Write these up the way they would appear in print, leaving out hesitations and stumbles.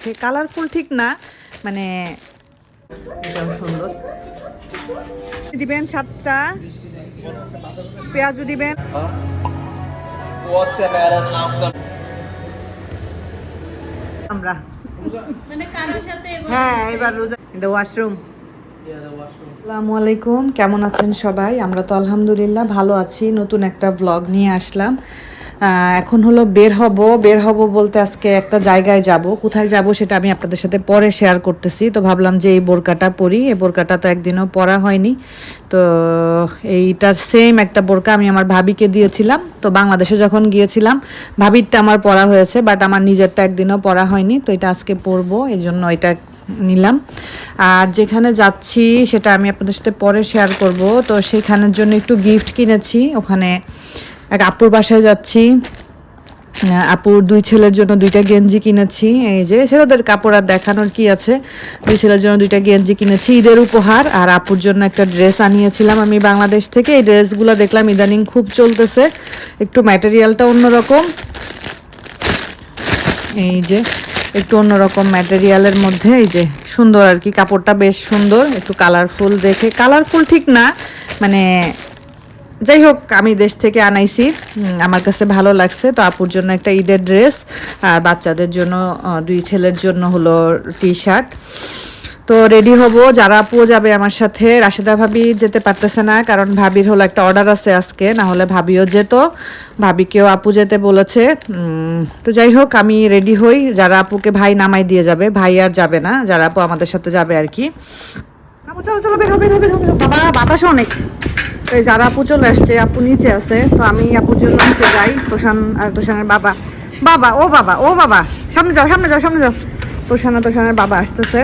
দেখে, কালারফুল ঠিক না, মানে এটাও সুন্দর। দিবেন 7টা পেঁয়াজু দিবেন। আমরা মানে কারোর সাথে হ্যাঁ এবার রোজা ইন দ্য ওয়াশরুম। আসসালামু আলাইকুম, কেমন আছেন সবাই? আমরা তো আলহামদুলিল্লাহ ভালো আছি। নতুন একটা ব্লগ নিয়ে আসলাম। এখন হলো বের হব বলতে আজকে একটা জায়গায় যাব। কোথায় যাব সেটা আমি আপনাদের সাথে পরে শেয়ার করতেছি। তো ভাবলাম যে এই বোরকাটা পরি, এই বোরকাটা তো একদিনও পরা হয়নি। তো এইটার সেম একটা বোরকা আমি আমার ভাবিকে দিয়েছিলাম। তো বাংলাদেশে যখন গিয়েছিলাম ভাবিরটা আমার পরা হয়েছে, বাট আমার নিজেরটা একদিনও পরা হয়নি। তো এটা আজকে পরবো, এই জন্য এটা নিলাম। আর যেখানে যাচ্ছি সেটা আমি আপনাদের সাথে পরে শেয়ার করব। তো সেখানের জন্য একটু গিফট কিনেছি। ওখানে এক আপুর বাসায় যাচ্ছি। আপুর 2 ছেলের জন্য 2টা গেঞ্জি কিনেছি। এই যে ছেলেদের কাপড় আর দেখানোর কি আছে, 2 ছেলের জন্য 2টা গেঞ্জি কিনেছি ঈদের উপহার। আর আপুর জন্য একটা ড্রেস আনিয়েছিলাম আমি বাংলাদেশ থেকে। এই ড্রেসগুলো দেখলাম ইদানিং খুব চলতেছে, একটু ম্যাটেরিয়ালটা অন্যরকম। এই যে একটু অন্যরকম ম্যাটেরিয়ালের মধ্যে, এই যে সুন্দর আর কি, কাপড়টা বেশ সুন্দর, একটু কালারফুল দেখে, কালারফুল ঠিক না, মানে যাই হোক আমি দেশ থেকে আনাইছি, আমার কাছে ভালো লাগছে। তো আপুর জন্য একটা ঈদের ড্রেস, আর বাচ্চাদের জন্য 2 ছেলের জন্য হলো টি-শার্ট। তো রেডি হব, যারা আপুও যাবে আমার সাথে। রাশেদা ভাবি যেতে পারতেছে না, কারণ ভাবির হলো একটা অর্ডার আছে আজকে, না হলে ভাবিও যেত। ভাবিকেও আপু যেতে বলেছে। তো যাই হোক আমি রেডি হই। যারা আপুকে ভাই নামাই দিয়ে যাবে, ভাই আর যাবে না, যারা আপু আমাদের সাথে যাবে আর কি। চলো চলো বের হবে, বাবা বাতাস অনেক। তো এই যারা আপু চলে আসছে, আপু নিচে আছে, তো আমি আপুর জন্য নিচে যাই। তোষানের বাবা, ও বাবা সামনে যাও তোষানের বাবা আসতেছে।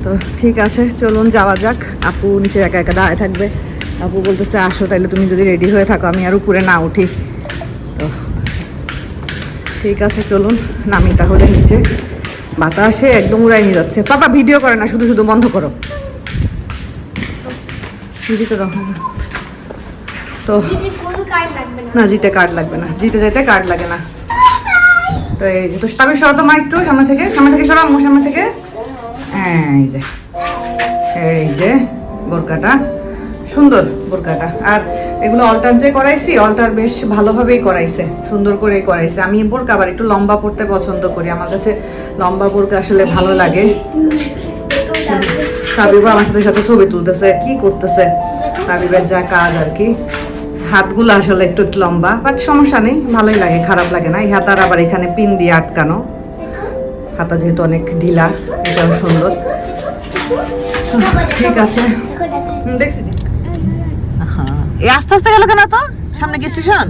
তো ঠিক আছে চলুন যাওয়া যাক। আপু নিচে একা একা দাঁড়ায় থাকবে। আপু বলতেছে আসো, তাইলে তুমি যদি রেডি হয়ে থাকো আমি আর উপরে না উঠি। তো ঠিক আছে চলুন নামি তাহলে নিচে। বাতাসে একদম উড়াই নিয়ে যাচ্ছে। পাপা ভিডিও করে না, শুধু শুধু বন্ধ করো। জিতে দাও। তো না জিতে কার্ড লাগবে না, জিতে যেতে কার্ড লাগে না। তো এই যে তো তবে সরো তো মা, একটু সামনে থেকে সরো আম্মু, সামনে থেকে। এই যে বোরকাটা সুন্দর, বোরকাটা। আর এগুলো অল্টার যে করাইছি, অল্টার বেশ ভালোভাবেই করাইছে, সুন্দর করে করাইছে। আমি বোরকা আবার একটু লম্বা পড়তে পছন্দ করি, আমার কাছে লম্বা বোরকা আসলে ভালো লাগে। তাবিবু আমার সাথে ছবি তুলতেছে, কি করতেছে তাবিবের যা কাজ আর কি। হাতগুলো আসলে একটু লম্বা, বাট সমস্যা নেই, ভালোই লাগে, খারাপ লাগে না। এই হাতার আবার এখানে পিন দিয়ে আটকানো, হাতা যেহেতু অনেক ঢিলা। এটাও সুন্দর। ঠিক আছে দেখছি। এই আস্তে আস্তে গেল কেন? তো সামনে কি স্টেশন?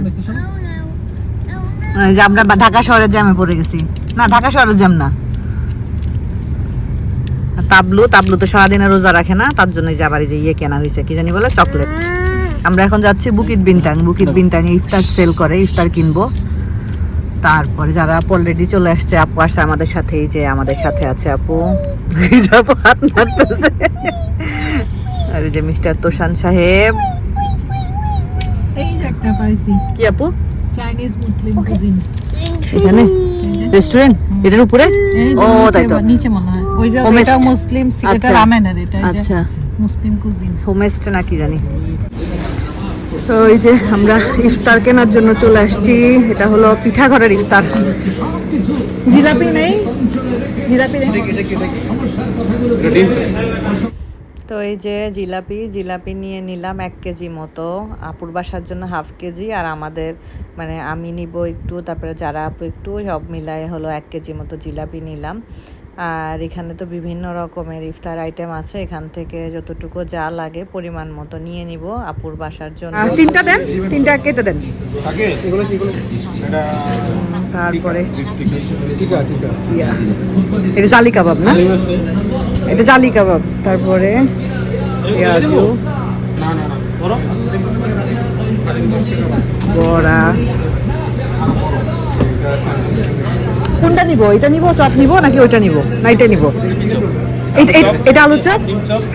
যে আমরা ঢাকা শহরের জ্যামে পড়ে গেছি। না ঢাকা শহরের জ্যাম না, তাবলু তো সারাদিনে রোজা রাখে না, তার জন্য যাবার যে ইয়ে কেনা হয়েছে, কি জানি বলে, চকলেট। আমরা এখন যাচ্ছি বুকিট বিনটাং ইফতার সেল করে, ইফতার কিনবো। তারপরে যারা অলরেডি চলে আসছে, আপু আসছে আমাদের সাথে। এই যে আমাদের সাথে আছে আপু, আপু হাত নাড়তেছে। আর এই যে মিস্টার তোষান সাহেব। এই যে একটা পাইছি, কি আপু? চাইনিজ মুসলিম কুজিন। এখানে রেস্টুরেন্ট এটার উপরে? ও তাই তো, নিচে মনে হয় ওই যে এটা মুসলিম, এটা রামেনের, এটা আচ্ছা মুসলিম কুজিন, হোমেস্ট না কি জানি। তো এই যে আমরা ইফতার কেনার জন্য চলে আসছি। এটা হলো পিঠা ঘরের ইফতার। জিলাপি নেই। তো এই যে জিলাপি নিয়ে নিলাম 1 কেজি মতো। আপুর বাসার জন্য 1/2 কেজি, আর আমাদের মানে আমি নিব একটু, তারপরে যারা আপু একটু, সব মিলায় হলো 1 কেজি মতো জিলাপি নিলাম। আর এখানে তো বিভিন্ন রকমের ইফতার আইটেম আছে, এখান থেকে যতটুকু যা লাগে পরিমাণ মতো নিয়ে নিব আপুর বাসার জন্য। 3টা দেন, 3টা কেটে দেন। তারপরে এটা জালি কাবাব না, এটা জালি কাবাব। তারপরে পেঁয়াজু, বড়া। কোনটা নিব? এটা নিব, চপ নিব নাকি ওইটা নিব? না এটা নিব। এটা আলু চপ,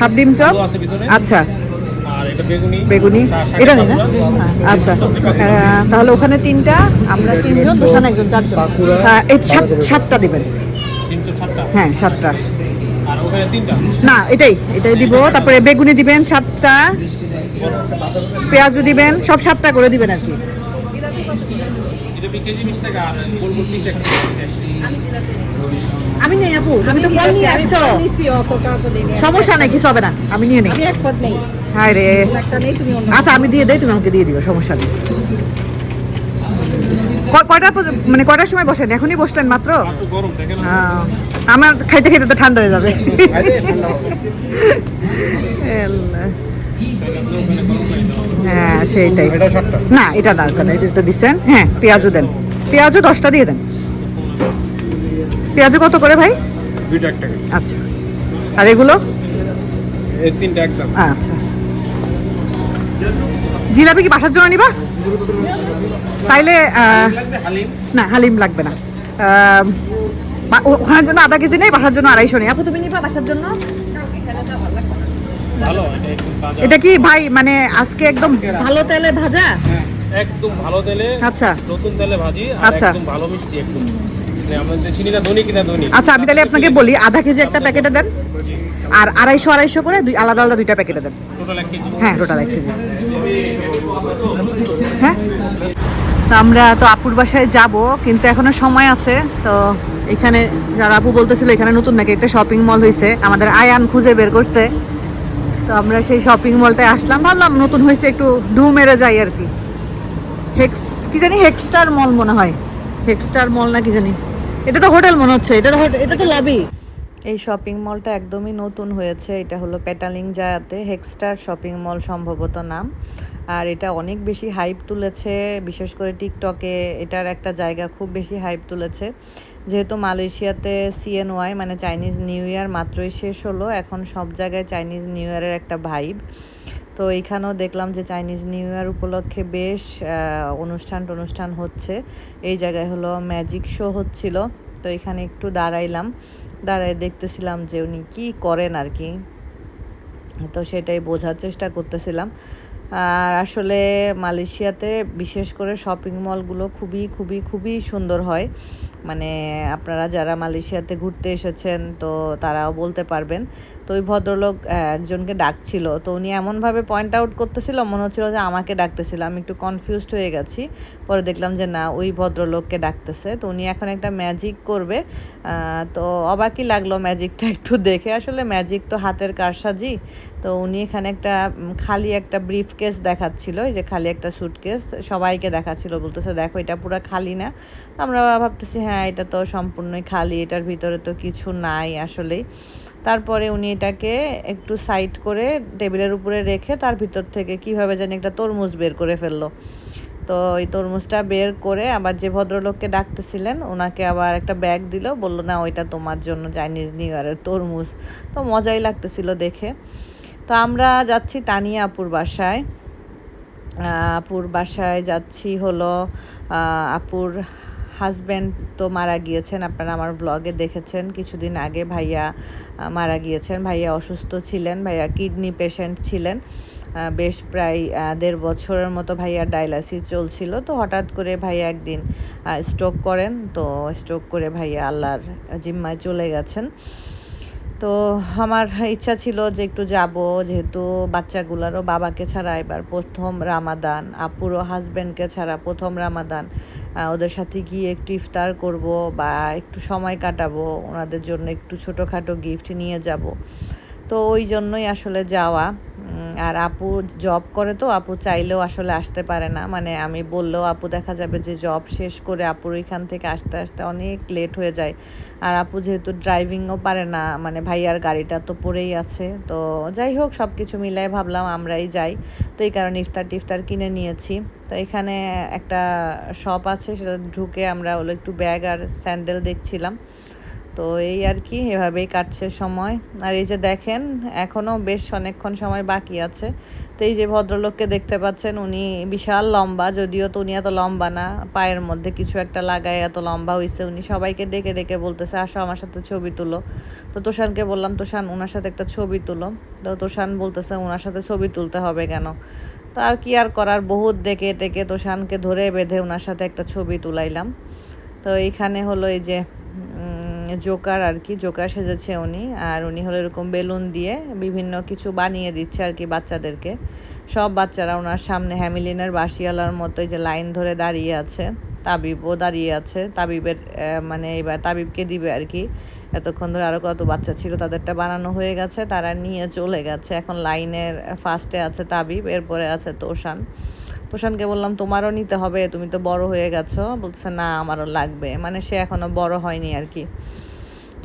হাফ ডিম চপ। আচ্ছা বেগুনি এটা নেই না? আচ্ছা তাহলে ওখানে 3টা, আমরা 3 জন, ওখানে একজন 4 জন। এই 7টা দিবেন। হ্যাঁ 7টা। আর ওখানে 3টা। না এটাই দিব। তারপরে বেগুনি দিবেন 7টা, পেঁয়াজও দিবেন, সব 7টা করে দিবেন আর কি। এটা কেজি 20 টাকা আর গোল পিস একটা। আমি নেই আপু, তুমি তো ফল নিয়ে আসছো, নিছি অতটা তো দেই না। সমস্যা নাই, কিছু হবে না, আমি নিয়ে নেই। আমি এক পদ নেই, হায় রে, একটা নেই, তুমি অন্য আচ্ছা আমি দিয়ে দেই, তুমি আমাকে দিয়ে দিও, সমস্যা নেই। মানে কয়টার সময় বসেন? এখনই বসলেন মাত্র? একটু গরম দেখেন না। আমার খাইতে খাইতে তো ঠান্ডা হয়ে যাবে। আরে ঠান্ডা হবে। আল্লাহ। তাহলে আপনি ওখানে গরম পানি দাও। হ্যাঁ সেইটাই। এটা 60টা। না এটা দরকার না, এটা তো দিচ্ছেন। হ্যাঁ পেঁয়াজও দেন, পেঁয়াজও 10টা দিয়ে দেন। পেঁয়াজও কত করে ভাই? 2টা 1 টাকা। আচ্ছা, আর এগুলো? এই 3টা একদম। আচ্ছা, জিলাপি কি বাসার জন্য নিবা? তাইলে লাগবে হালিম। না হালিম লাগবে না। ওখানের জন্য আধা কেজি নেই, বাসার জন্য 250 নেই। আপু তুমি নিবা বাসার জন্য? ভালো এটা একদম তাজা। এটা কি ভাই মানে আজকে একদম ভালো তেলে ভাজা? হ্যাঁ, একদম ভালো তেলে। আচ্ছা নতুন তেলে ভাজি আর আচ্ছা। একদম ভালো মিষ্টি একদম। মানে আমাদের চিনিটা দনি কিনা দনি। আচ্ছা, আমি তাহলে আপনাকে বলি আধা কেজি একটা প্যাকেটে দেন, আর 250 করে আলাদা আলাদা 2টা প্যাকেটে দেন। Total 1 KG. হ্যাঁ টোটাল 1 কেজি। হ্যাঁ, তো আমরা তো আপুর বাসায় যাব, কিন্তু এখনো সময় আছে। তো এখানে যারা আপু বলতেছিল এখানে নতুন নাকি একটা শপিং মল হয়েছে, আমাদের আয়ান খুঁজে বের করতে। তো আমরা সেই শপিং মলটায় আসলাম, ভাবলাম নতুন হয়েছে একটু ঢু মেরে যাই আর কি। কি জানি হেক্সটার মল মনে হয়, হেক্সটার মল না কি জানি। এটা তো হোটেল মনে হচ্ছে, এটা তো লবি। এই শপিং মলটা একদমই নতুন হয়েছে, এটা হলো পেটালিং জায়াতে, হেক্সটার শপিং মল সম্ভবত নাম। আর এটা অনেক বেশি হাইপ তুলেছে, বিশেষ করে টিকটকে এটার একটা জায়গা খুব বেশি হাইপ তুলেছে। যেহেতু মালয়েশিয়াতে CNY মানে চাইনিজ নিউ ইয়ার মাত্রই শেষ হলো, এখন সব জায়গায় চাইনিজ নিউ ইয়ারের একটা ভাইব। তো এইখানেও দেখলাম যে চাইনিজ নিউ ইয়ার উপলক্ষে বেশ অনুষ্ঠান হচ্ছে। এই জায়গায় হলো ম্যাজিক শো হচ্ছিল, তো এখানে একটু দাঁড়ায় দেখতেছিলাম যে উনি কী করেন আর কি, তো সেটাই বোঝার চেষ্টা করতেছিলাম। আর আসলে মালয়েশিয়াতে বিশেষ করে শপিং মলগুলো খুবই সুন্দর হয়। মানে আপনারা যারা মালয়েশিয়াতে ঘুরতে এসেছেন তো তারাও বলতে পারবেন। তো ওই ভদ্রলোক একজনকে ডাকছিল, তো উনি এমনভাবে পয়েন্ট আউট করতেছিল, মনে হচ্ছিল যে আমাকে ডাকতেছিল। আমি একটু কনফিউজড হয়ে গেছি, পরে দেখলাম যে না, ওই ভদ্রলোককে ডাকতেছে। তো উনি এখন একটা ম্যাজিক করবে, তো অবাকই লাগলো ম্যাজিকটা একটু দেখে। আসলে ম্যাজিক তো হাতের কারসাজি। তো উনি এখানে খালি একটা ব্রিফ কেস দেখাচ্ছিল, এই যে খালি একটা সুটকেস সবাইকে দেখাচ্ছিল, বলতেছে দেখো এটা পুরো খালি না। আমরা ভাবতেছি হ্যাঁ এটা তো সম্পূর্ণই খালি, এটার ভিতরে তো কিছু নাই আসলেই। তারপরে উনি এটাকে একটু সাইড করে টেবিলের উপরে রেখে তার ভিতর থেকে কিভাবে জানি একটা তরমুজ বের করে ফেললো। তো এই তরমুজটা বের করে আবার যে ভদ্রলোককে ডাকতেছিলেন ওনাকে আবার একটা ব্যাগ দিল, বললো না ওইটা তোমার জন্য চাইনিজ নিউ ইয়ারের তরমুজ। তো মজাই লাগতেছিল দেখে। তো আমরা যাচ্ছি তানিয়া আপুর বাসায় যাচ্ছি হলো আপুর হাজব্যান্ড তো মারা গিয়েছেন, আপনারা আমার ব্লগে দেখেছেন কিছুদিন আগে। ভাইয়া মারা গিয়েছেন, ভাইয়া অসুস্থ ছিলেন, ভাইয়া কিডনি পেশেন্ট ছিলেন। বেশ প্রায় 1.5 বছরের মতো ভাইয়ার ডায়ালাইসিস চলছিল। তো হঠাৎ করে ভাইয়া একদিন স্ট্রোক করেন, তো স্ট্রোক করে ভাইয়া আল্লাহর জিম্মায় চলে গেছেন। তো আমার ইচ্ছা ছিল যে একটু যাব, যেহেতু বাচ্চাগুলারও বাবাকে ছাড়া এবার প্রথম রামাদান, আপুরও হাজব্যান্ডকে ছাড়া প্রথম রামাদান, ওদের সাথে গিয়ে একটু ইফতার করব বা একটু সময় কাটাবো, ওনাদের জন্য একটু ছোটোখাটো গিফট নিয়ে যাব। তো ওই জন্যই আসলে যাওয়া। আর আপু জব করে, তো আপু চাইলেও আসলে আসতে পারে না, মানে আমি বললেও আপু দেখা যাবে যে জব শেষ করে আপুর ওইখান থেকে আসতে আসতে অনেক লেট হয়ে যায়। আর আপু যেহেতু ড্রাইভিংও পারে না, মানে ভাইয়ার গাড়িটা তো পড়েই আছে। তো যাই হোক সব কিছু মিলাই ভাবলাম আমরাই যাই, তো এই কারণে ইফতার কিনে নিয়েছি। তো এখানে একটা শপ আছে, সেটা ঢুকে আমরা হলো একটু ব্যাগ আর স্যান্ডেল দেখছিলাম। তো এই আর কি, এভাবেই কাটছে সময়। আর এই যে দেখেন এখনও বেশ অনেকক্ষণ সময় বাকি আছে। তো এই যে ভদ্রলোককে দেখতে পাচ্ছেন, উনি বিশাল লম্বা, যদিও তো উনি এত লম্বা না, পায়ের মধ্যে কিছু একটা লাগায় এত লম্বা হয়েছে। উনি সবাইকে ডেকে ডেকে বলতেছে আসো আমার সাথে ছবি তুলো। তো তোষানকে বললাম তোষান ওনার সাথে একটা ছবি তুলো। তো তোষান বলতেছে ওনার সাথে ছবি তুলতে হবে কেন। তো আর কি আর করার, বহুত ডেকে ডেকে তোষানকে ধরে বেঁধে ওনার সাথে একটা ছবি তুলাইলাম। তো এইখানে হলো এই যে জোকার আর কি, জোকার সেজেছে উনি। আর উনি হলো এরকম বেলুন দিয়ে বিভিন্ন কিছু বানিয়ে দিচ্ছে আর কি বাচ্চাদেরকে। সব বাচ্চারা ওনার সামনে হ্যামিলিনের বাঁশিওয়ালার মতো এই যে লাইন ধরে দাঁড়িয়ে আছে। তাবিবও দাঁড়িয়ে আছে, তাবিবের মানে এবার তাবিবকে দিবে আর কি। এতক্ষণ ধরে আরও কত বাচ্চা ছিল তাদেরটা বানানো হয়ে গেছে, তারা নিয়ে চলে গেছে। এখন লাইনের ফার্স্টে আছে তাবিব, এরপরে আছে তোষান। তোষানকে বললাম তোমারও নিতে হবে, তুমি তো বড় হয়ে গেছো। বলছে না আমারও লাগবে, মানে সে এখনো বড় হয়নি আর কি।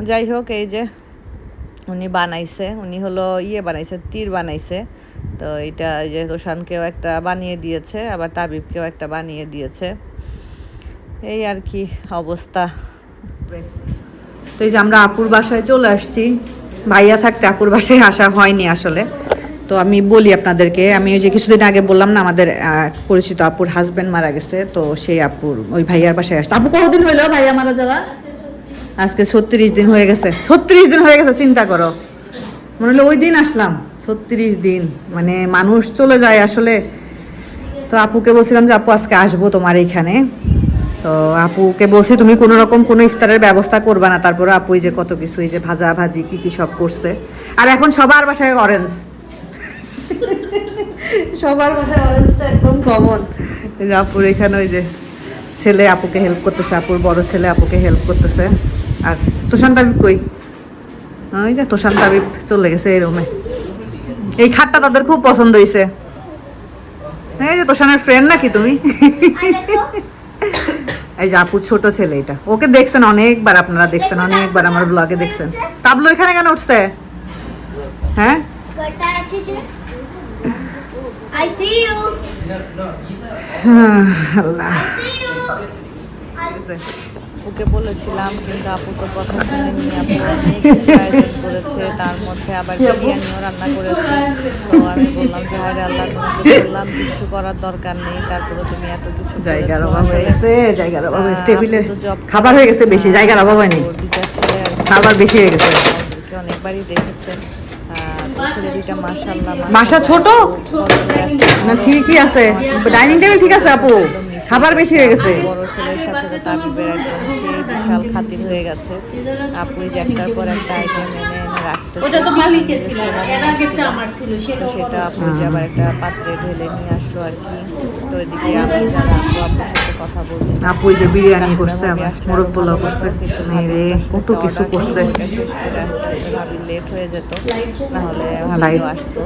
যাই হোক, এই যে উনি বানাইছে, উনি হলো বানাইছে, তীর বানাইছে। তো এটা এই যে তোষানকেও একটা বানিয়ে দিয়েছে, আবার তাবিবকেও একটা বানিয়ে দিয়েছে। এই আর কি অবস্থা। তো এই যে আমরা আপুর বাসায় চলে আসছি। ভাইয়া থাকতে আপুর বাসায় আসা হয়নি আসলে। তো আমি বলি আপনাদেরকে, আমি ওই যে কিছুদিন আগে বললাম না আমাদের পরিচিত আপুর হাজবেন্ড মারা গেছে, তো সেই আপুর ওই ভাইয়ার বাসায় আসছে। আপু কতদিন হইলো ভাইয়া মারা যাওয়া? আজকে 36 দিন হয়ে গেছে। 36 দিন হয়ে গেছে, চিন্তা করো। মনে হলো ওই দিন আসলাম। 36 দিন, মানে মানুষ চলে যায় আসলে। তো আপুকে বলছিলাম যে আপু আজকে আসবো তোমার এইখানে। তো আপুকে বলছি তুমি কোনো রকম কোনো ইফতারের ব্যবস্থা করবা না। তারপরে আপু যে কত কিছু, এই যে ভাজা ভাজি কি কি সব করছে। আর এখন সবার বাসায় অরেঞ্জ, সবার বাসায় অরেঞ্জটা একদম কমন। এই যে আপুর এখানে ওই যে ছেলে আপুকে হেল্প করতেছে, আপুর বড় ছেলে আপুকে হেল্প করতেছে। আর তোষান তাবিব কই? ওই যে তোষান তাবিব চলে গেছে এই রুমে। এই খাটটা তাদের খুব পছন্দ হয়েছে। এই যে তোষানের ফ্রেন্ড নাকি তুমি? এই যে আপুর ছোট ছেলে, এটা ওকে দেখছেন অনেকবার, আপনারা দেখছেন অনেকবার আমার ব্লগে দেখছেন। তাবলু এখানে কেন উঠছে? হ্যাঁ I see you. Allah. I see you. ওকে বলেছিলাম কিন্তু আপু তো কথা শুনেনি। আপু অনেক কিছু আয়োজন করেছে, তার মধ্যে আবার বিরিয়ানিও রান্না করেছে। তো আমি বললাম যে হায় আল্লাহ, তোমাকে বললাম কিছু করার দরকার নেই, তারপরে তুমি এত কিছু জায়গার আচ্ছা, অভাব হয়ে গেছে, জায়গার অভাব হয়েছে। টেবিলে খাবার হয়ে গেছে বেশি, জায়গার অভাব হয়নি, আচ্ছা। দুটা ছেলে আর কি খাবার বেশি হয়ে গেছে। ওদেরকে অনেকবারই দেখেছেন। ছেলে দুইটা মাশাআল্লাহ, বাসা ছোট না? ঠিকই আছে, ডাইনিং টেবিল ঠিক আছে আপু, খাবার বেশি হয়ে গেছে। বড় ছেলের সাথে তো তাবিবের একদম সেই বিশাল খাতির হয়ে গেছে। আপু যে একটার পর একটা আইটেম এনে এনে রাখতে, ওটা তো মালিকের ছিল, এর আগেরটা আমার ছিল, তো সেটা আপু যে আবার একটা পাত্রে ঢেলে নিয়ে আসলো আর কি। তো এদিকে আমি যারা আপুর সাথে কথা বলছি, আপু যে বিরিয়ানি করছে, আবার মোরগ পোলাও করছে, রে কত কিছু করছে। শেষ করে আসতে ভাবি লেট হয়ে যেত, না হলে ভাবিও আসতো।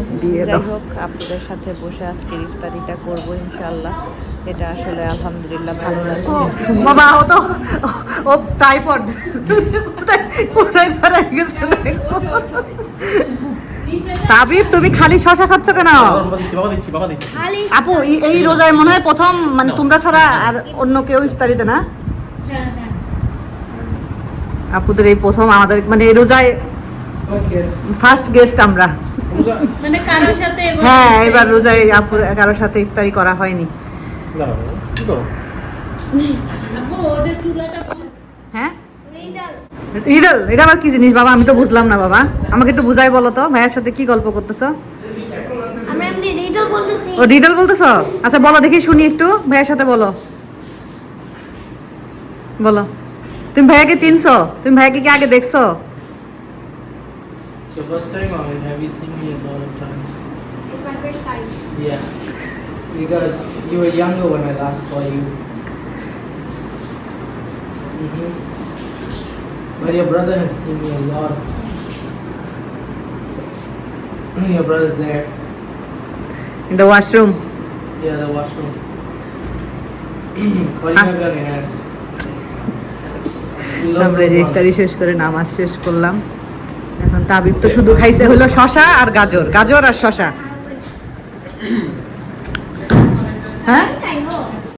যাই হোক, আপুদের সাথে বসে আজকের ইফতারিটা করবো ইনশাআল্লাহ। এটা আসলে আলহামদুলিল্লাহ ভালো লাগছে। বাবা ও তো ও ট্রাইপড কোথায় কোথায় ধরে গেছে দেখো। তাবিব তুমি খালি শশা খাচ্ছ কেন? বাবা দিচ্ছি। আপু এই রোজায় মনে হয় প্রথম, মানে তোমরা ছাড়া আর অন্য কেউ ইফতারিতে না? আপুদের এই প্রথম, আমাদের মানে এই রোজায় ফার্স্ট গেস্ট আমরা। মানে কারোর সাথে হ্যাঁ, এবার রোজায় আপুর কারোর সাথে ইফতারি করা হয়নি। কি করো? আপু ওটা চুলাটা হ্যাঁ, রিডল, এটা আবার কি জিনিস বাবা? আমি তো বুঝলাম না বাবা, আমাকে একটু বুঝাই বলো তো। ভাইয়ের সাথে কি গল্প করতেছো? আমরা এমনি রিডল বলতেছি। ও রিডল বলতেছো? আচ্ছা বলো দেখি, শুনি একটু, ভাইয়ের সাথে বলো বলো। তুমি ভাইয়াকে চিনছো? তুমি ভাইয়াকে কি আগে দেখছো? So first time or have you seen me a lot of times? It's my first time. Yeah. Because you were younger when I last saw you. But your brother has seen me a lot. Your brother's there. In the washroom. Yeah, the washroom. What do you have on your hands? You love আমরা যে those ইফতারি ones. শেষ করে নামাজ শেষ করলাম। এখন তাবিব তো শুধু খাইছে হলো শশা আর গাজর, গাজর আর শশা। হ্যাঁ I know.